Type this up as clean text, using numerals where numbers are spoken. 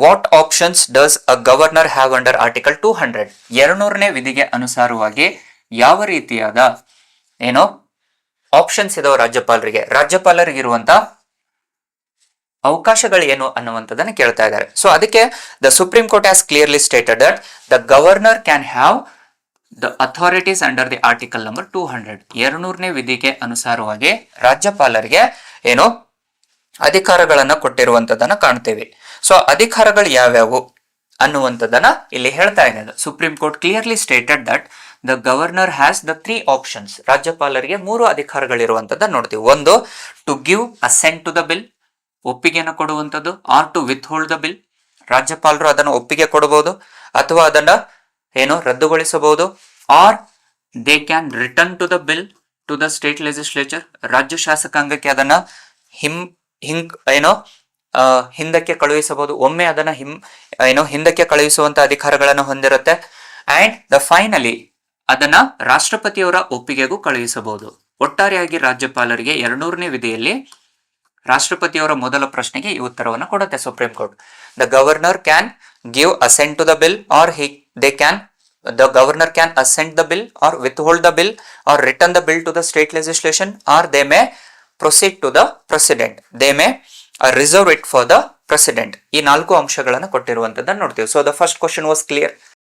What options does a governor have under article 200? 200ನೇ ವಿಧಿಗೆ ಅನುಸಾರವಾಗಿ ಯಾವ ರೀತಿಯಾದ ಏನೋ ಆಪ್ಷನ್ಸ್ ಇದಾವೆ ರಾಜ್ಯಪಾಲರಿಗೆ ಇರುವಂತ ಅವಕಾಶಗಳು ಏನು ಅನ್ನುವಂಥದ್ದನ್ನು ಕೇಳ್ತಾ ಇದ್ದಾರೆ. ಸೊ ಅದಕ್ಕೆ the supreme court has clearly stated that the governor can have the authorities under the article number 200. 200ನೇ ವಿಧಿಗೆ ಅನುಸಾರವಾಗಿ ರಾಜ್ಯಪಾಲರಿಗೆ ಏನು ಅಧಿಕಾರಗಳನ್ನ ಕೊಟ್ಟಿರುವಂತದನ್ನ ಕಾಣ್ತೇವೆ. ಸೊ ಅಧಿಕಾರಗಳು ಯಾವ್ಯಾವು ಅನ್ನುವಂಥದ್ದನ್ನ ಇಲ್ಲಿ ಹೇಳ್ತಾ ಇದೆ. Supreme court clearly stated that the governor has the 3 options. ರಾಜ್ಯಪಾಲರಿಗೆ 3 ಅಧಿಕಾರಗಳಿರುವಂತದ್ದನ್ನ ನೋಡ್ತೀವಿ. ಒಂದು, to give assent to the bill, ಒಪ್ಪಿಗೆಯನ್ನು ಕೊಡುವಂಥದ್ದು. Or to withhold the bill, ರಾಜ್ಯಪಾಲರು ಅದನ್ನು ಒಪ್ಪಿಗೆ ಕೊಡಬಹುದು ಅಥವಾ ಅದನ್ನ ಏನೋ ರದ್ದುಗೊಳಿಸಬಹುದು. Or they can return to the bill to the state legislature, ರಾಜ್ಯ ಶಾಸಕಾಂಗಕ್ಕೆ ಅದನ್ನ ಹಿಂದಕ್ಕೆ ಕಳುಹಿಸಬಹುದು. ಒಮ್ಮೆ ಅದನ್ನ ಹಿಂದಕ್ಕೆ ಕಳುಹಿಸುವಂತ ಅಧಿಕಾರಗಳನ್ನು ಹೊಂದಿರುತ್ತೆ. ಅಂಡ್ ದ ಫೈನಲಿ ಅದನ್ನ ರಾಷ್ಟ್ರಪತಿಯವರ ಒಪ್ಪಿಗೆಗೂ ಕಳುಹಿಸಬಹುದು. ಒಟ್ಟಾರೆಯಾಗಿ ರಾಜ್ಯಪಾಲರಿಗೆ 200ನೇ ವಿಧಿಯಲ್ಲಿ ರಾಷ್ಟ್ರಪತಿಯವರ ಮೊದಲ ಪ್ರಶ್ನೆಗೆ ಈ ಉತ್ತರವನ್ನು ಕೊಡುತ್ತೆ supreme court. The governor can give assent to the bill or the governor can assent the bill or withhold the bill or return the bill to the state legislation, or they may proceed to the president. They may reserve it for the president. ಈ 4 ಅಂಶಗಳನ್ನು ಕೊಟ್ಟಿರುವಂತದ್ದನ್ನು ನೋಡ್ತೀವಿ. So the first question was clear.